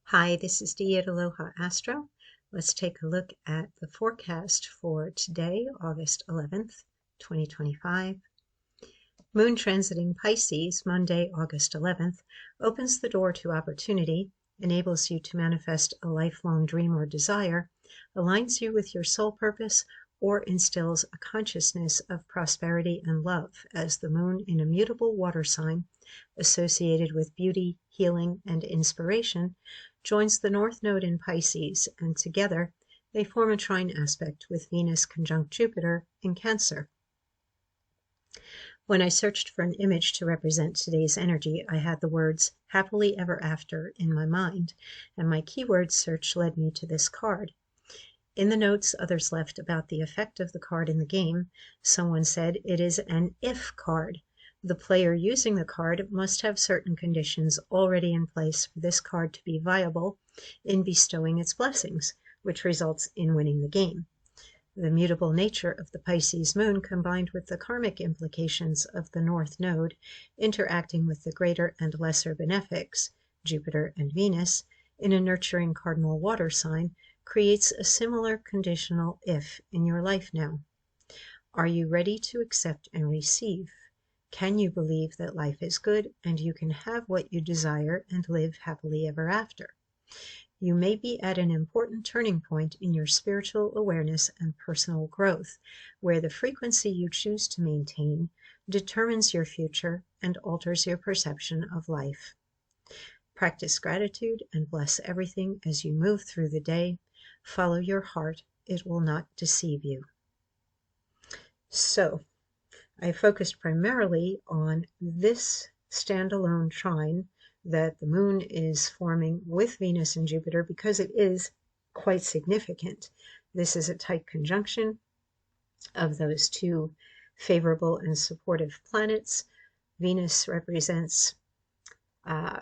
Hi, this is Dee at Aloha Astro. Let's take a look at the forecast for today, August 11th, 2025. Moon transiting Pisces, Monday, August 11th, opens the door to opportunity, enables you to manifest a lifelong dream or desire, aligns you with your soul purpose, or instills a consciousness of prosperity and love as the moon in a mutable water sign associated with beauty, healing, and inspiration joins the North Node in Pisces, and together they form a trine aspect with Venus conjunct Jupiter in Cancer. When I searched for an image to represent today's energy, I had the words happily ever after in my mind, and my keyword search led me to this card. In the notes others left about the effect of the card in the game, someone said it is an if card. The player using the card must have certain conditions already in place for this card to be viable in bestowing its blessings, which results in winning the game. The mutable nature of the Pisces moon combined with the karmic implications of the North Node interacting with the greater and lesser benefics, Jupiter and Venus, in a nurturing cardinal water sign creates a similar conditional if in your life now. Are you ready to accept and receive? Can you believe that life is good and you can have what you desire and live happily ever after? You may be at an important turning point in your spiritual awareness and personal growth, where the frequency you choose to maintain determines your future and alters your perception of life. Practice gratitude and bless everything as you move through the day. Follow your heart, it will not deceive you. So, I focused primarily on this standalone trine that the moon is forming with Venus and Jupiter because it is quite significant. This is a tight conjunction of those two favorable and supportive planets. Venus represents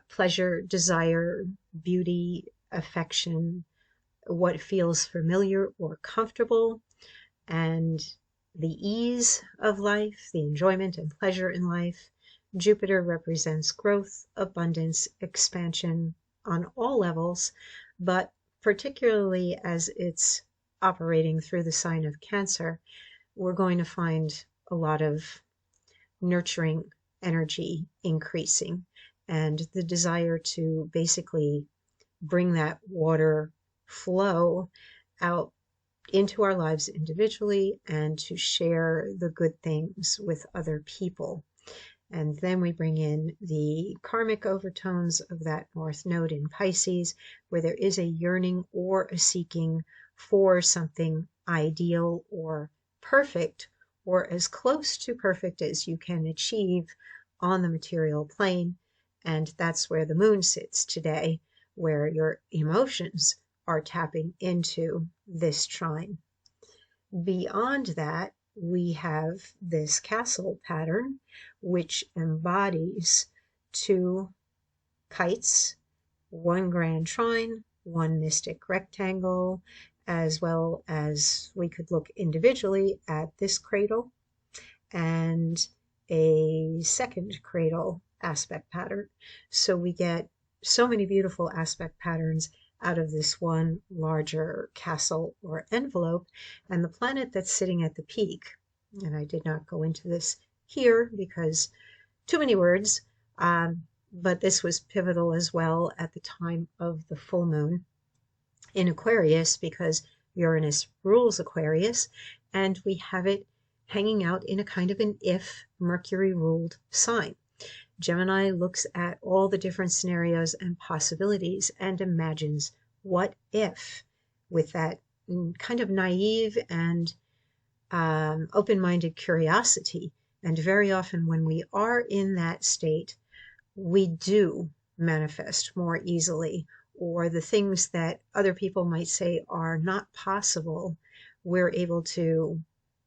pleasure, desire, beauty, affection, what feels familiar or comfortable, and the ease of life, the enjoyment and pleasure in life. Jupiter represents growth, abundance, expansion on all levels, but particularly as it's operating through the sign of Cancer, we're going to find a lot of nurturing energy increasing and the desire to basically bring that water flow out into our lives individually and to share the good things with other people. And then we bring in the karmic overtones of that North Node in Pisces, where there is a yearning or a seeking for something ideal or perfect, or as close to perfect as you can achieve on the material plane. And that's where the moon sits today, where your emotions are tapping into this trine. Beyond that, we have this castle pattern, which embodies two kites, one grand trine, one mystic rectangle, as well as we could look individually at this cradle and a second cradle aspect pattern. So we get so many beautiful aspect patterns out of this one larger castle or envelope, and the planet that's sitting at the peak, and I did not go into this here because too many words, but this was pivotal as well at the time of the full moon in Aquarius because Uranus rules Aquarius, and we have it hanging out in a kind of an if Mercury ruled sign. Gemini looks at all the different scenarios and possibilities and imagines what if, with that kind of naive and open-minded curiosity. And very often when we are in that state, we do manifest more easily, or the things that other people might say are not possible, we're able to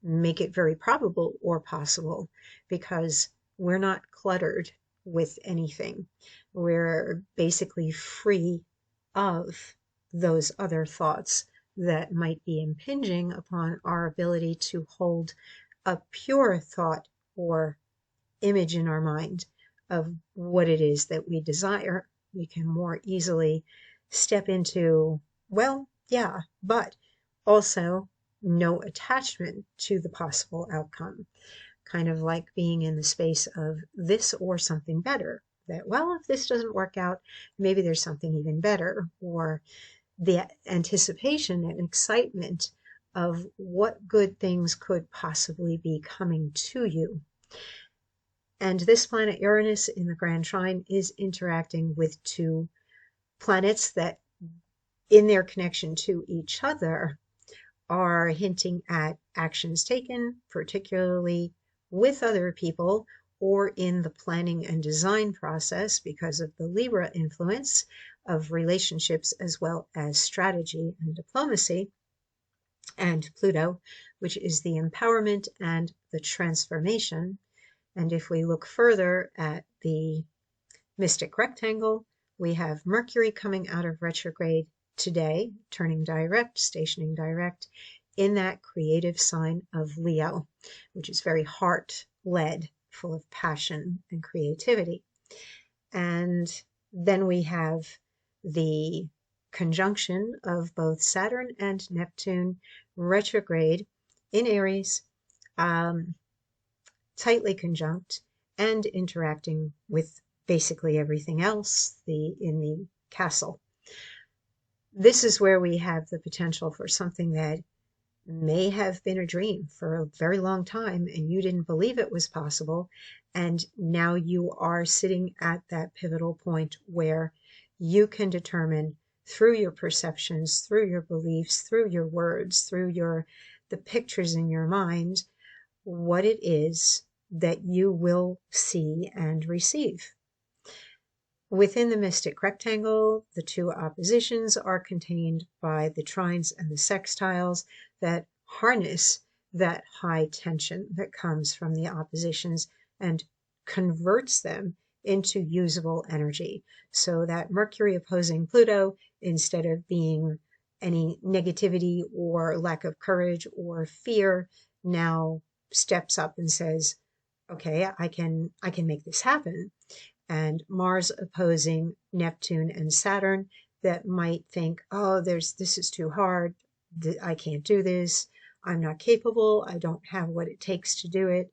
make it very probable or possible because we're not cluttered with anything. We're basically free of those other thoughts that might be impinging upon our ability to hold a pure thought or image in our mind of what it is that we desire. We can more easily step into, well, yeah, but also no attachment to the possible outcome. Kind of like being in the space of this or something better. That, well, if this doesn't work out, maybe there's something even better, or the anticipation and excitement of what good things could possibly be coming to you. And this planet Uranus in the Grand Trine is interacting with two planets that, in their connection to each other, are hinting at actions taken, particularly with other people or in the planning and design process because of the Libra influence of relationships as well as strategy and diplomacy, and Pluto, which is the empowerment and the transformation. And if we look further at the mystic rectangle, we have Mercury coming out of retrograde today, turning direct, stationing direct in that creative sign of Leo, which is very heart-led, full of passion and creativity. And then we have the conjunction of both Saturn and Neptune retrograde in Aries, tightly conjunct and interacting with basically everything else in the castle. This is where we have the potential for something that may have been a dream for a very long time and you didn't believe it was possible. And now you are sitting at that pivotal point where you can determine through your perceptions, through your beliefs, through your words, through the pictures in your mind, what it is that you will see and receive. Within the mystic rectangle, the two oppositions are contained by the trines and the sextiles that harness that high tension that comes from the oppositions and converts them into usable energy. So that Mercury opposing Pluto, instead of being any negativity or lack of courage or fear, now steps up and says, okay, I can make this happen. And Mars opposing Neptune and Saturn that might think, oh, this is too hard. I can't do this. I'm not capable. I don't have what it takes to do it.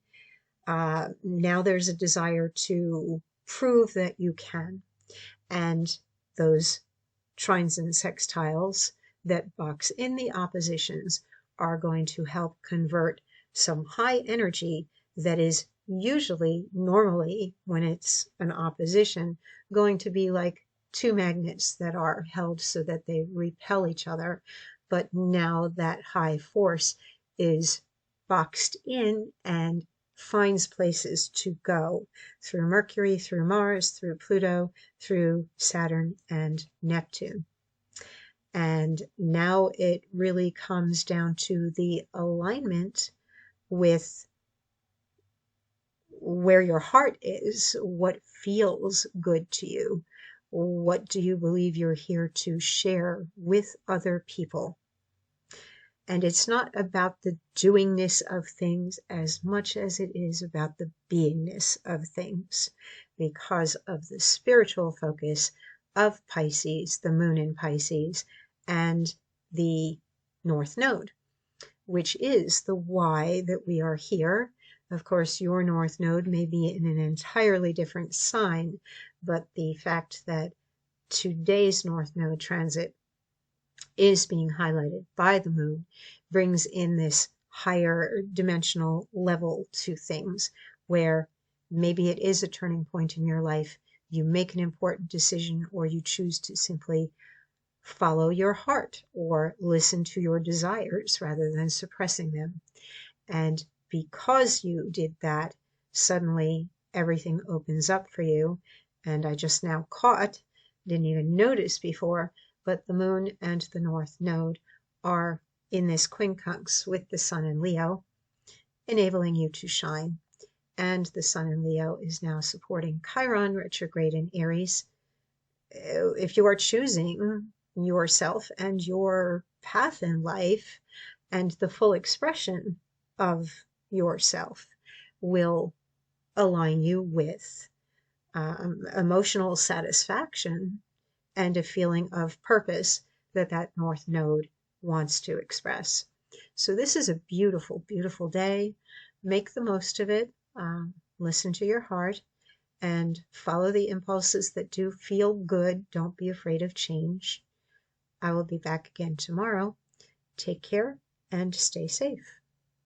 Now there's a desire to prove that you can. And those trines and sextiles that box in the oppositions are going to help convert some high energy that is usually, normally, when it's an opposition, going to be like two magnets that are held so that they repel each other. But now that high force is boxed in and finds places to go through Mercury, through Mars, through Pluto, through Saturn and Neptune. And now it really comes down to the alignment with where your heart is, what feels good to you, what do you believe you're here to share with other people. And it's not about the doingness of things as much as it is about the beingness of things, because of the spiritual focus of Pisces, the moon in Pisces, and the North Node, which is the why that we are here. Of course, your North Node may be in an entirely different sign, but the fact that today's North Node transit is being highlighted by the moon brings in this higher dimensional level to things where maybe it is a turning point in your life. You make an important decision, or you choose to simply follow your heart or listen to your desires rather than suppressing them. And because you did that, suddenly everything opens up for you. And I just now caught, didn't even notice before, but the moon and the North Node are in this quincunx with the sun in Leo, enabling you to shine. And the sun in Leo is now supporting Chiron retrograde in Aries. If you are choosing yourself and your path in life, and the full expression of yourself will align you with emotional satisfaction and a feeling of purpose that that North Node wants to express. So this is a beautiful, beautiful day. Make the most of it. Listen to your heart and follow the impulses that do feel good. Don't be afraid of change. I will be back again tomorrow. Take care and stay safe.